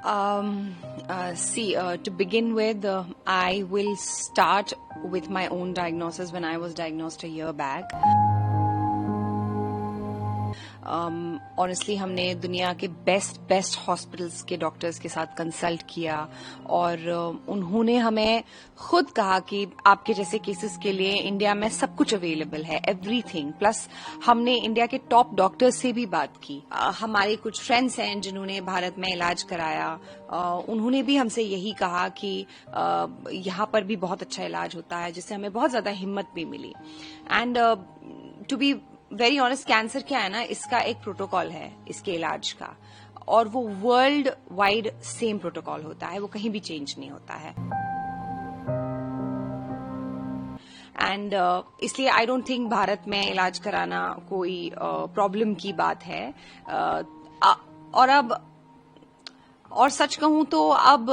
To begin with, I will start with my own diagnosis when I was diagnosed a year back. Honestly हमने दुनिया के best hospitals के doctors के साथ consult किया और उन्होंने हमें खुद कहा कि आपके जैसे केसेस के लिए इंडिया में सब कुछ अवेलेबल है, एवरीथिंग। प्लस हमने इंडिया के टॉप डॉक्टर्स से भी बात की। हमारे कुछ फ्रेंड्स हैं जिन्होंने भारत में इलाज कराया, उन्होंने भी हमसे यही कहा कि यहाँ पर भी बहुत अच्छा इलाज होता है, जिससे हमें बहुत ज्यादा हिम्मत भी मिली। And to be very honest, cancer क्या है ना, इसका एक प्रोटोकॉल है इसके इलाज का, और वो वर्ल्ड वाइड सेम प्रोटोकॉल होता है, वो कहीं भी चेंज नहीं होता है। एंड इसलिए आई डोंट थिंक भारत में इलाज कराना कोई प्रॉब्लम की बात है। और सच कहूं तो अब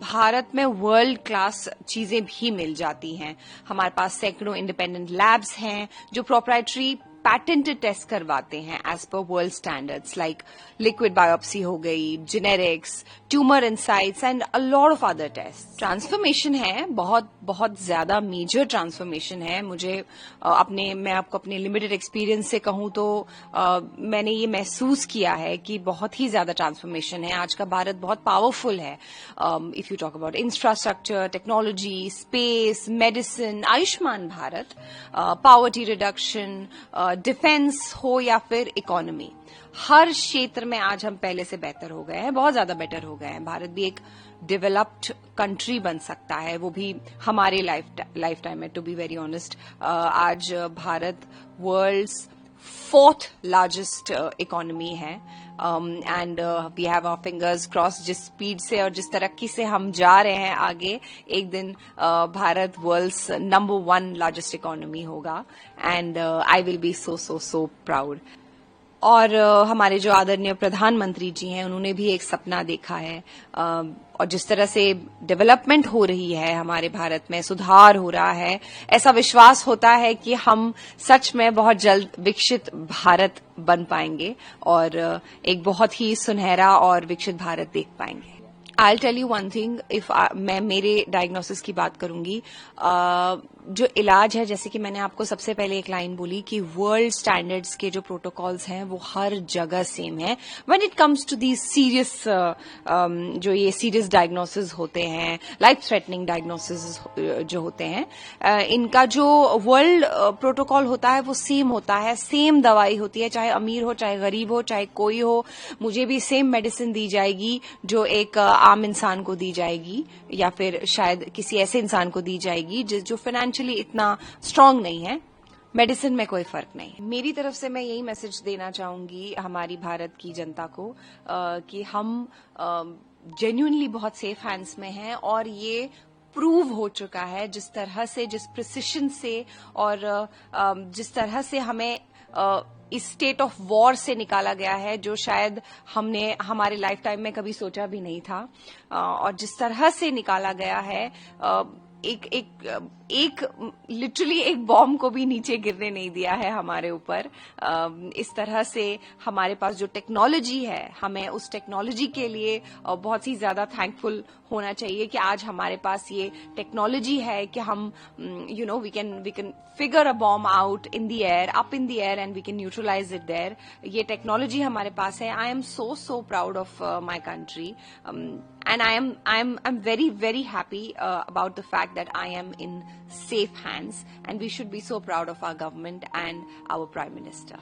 भारत में वर्ल्ड क्लास चीजें भी मिल जाती हैं। हमारे पास सैकड़ों इंडिपेंडेंट लैब्स हैं जो प्रोप्राइटरी पैटेंटेड टेस्ट करवाते हैं as per world standards, like liquid biopsy हो गई, generics, tumour insights and a lot of other test. Transformation है, बहुत ज्यादा मेजर ट्रांसफॉर्मेशन है। मैं आपको अपने लिमिटेड एक्सपीरियंस से कहूं तो मैंने ये महसूस किया है कि बहुत ही ज्यादा ट्रांसफॉर्मेशन है। आज का भारत बहुत पावरफुल है। If you talk about infrastructure, technology, space, medicine, Ayushman Bharat, poverty reduction, defence हो या फिर इकोनॉमी, हर क्षेत्र में आज हम पहले से बेहतर हो गए हैं, बहुत ज्यादा बेटर हो गए हैं। भारत भी एक डेवलप्ड कंट्री बन सकता है, वो भी हमारे लाइफ टाइम में। टू बी वेरी ऑनेस्ट, आज Bharat world's 4th largest economy है, and we have our fingers cross. जिस स्पीड से और जिस तरक्की से हम जा रहे हैं आगे, एक दिन Bharat world's number 1 largest economy होगा, and I will be so proud. और हमारे जो आदरणीय प्रधानमंत्री जी हैं, उन्होंने भी एक सपना देखा है, और जिस तरह से डेवलपमेंट हो रही है हमारे भारत में, सुधार हो रहा है, ऐसा विश्वास होता है कि हम सच में बहुत जल्द विकसित भारत बन पाएंगे और एक बहुत ही सुनहरा और विकसित भारत देख पाएंगे। I'll tell you one thing, मैं मेरे डायग्नोसिस की बात करूंगी, जो इलाज है, जैसे कि मैंने आपको सबसे पहले एक लाइन बोली कि वर्ल्ड स्टैंडर्ड्स के जो प्रोटोकॉल्स हैं वो हर जगह सेम है। When it comes to the serious जो ये सीरियस डायग्नोसिस होते हैं, लाइफ थ्रेटनिंग डायग्नोसिस जो होते हैं, इनका जो वर्ल्ड प्रोटोकॉल होता है वो सेम होता है, सेम दवाई होती है, चाहे अमीर हो, चाहे गरीब हो, चाहे कोई हो। मुझे भी सेम मेडिसिन दी जाएगी जो एक आम इंसान को दी जाएगी, या फिर शायद किसी ऐसे इंसान को दी जाएगी जो फाइनेंशियली इतना स्ट्रांग नहीं है। मेडिसिन में कोई फर्क नहीं। मेरी तरफ से मैं यही मैसेज देना चाहूंगी हमारी भारत की जनता को, कि हम जेन्युइनली बहुत सेफ हैंड्स में हैं, और ये प्रूव हो चुका है जिस तरह से, जिस प्रिसिशन से, और जिस तरह से हमें इस स्टेट ऑफ वॉर से निकाला गया है, जो शायद हमने हमारे लाइफ टाइम में कभी सोचा भी नहीं था, और जिस तरह से निकाला गया है, एक लिटरली एक बॉम्ब को भी नीचे गिरने नहीं दिया है हमारे ऊपर। इस तरह से हमारे पास जो टेक्नोलॉजी है, हमें उस टेक्नोलॉजी के लिए बहुत ही ज्यादा थैंकफुल होना चाहिए कि आज हमारे पास ये टेक्नोलॉजी है कि हम we can figure a bomb out in the air, up in the air, and we can neutralise it there. ये टेक्नोलॉजी हमारे पास है। I am so proud of my country, and I'm very happy about the fact that I am in safe hands, and we should be so proud of our government and our Prime Minister.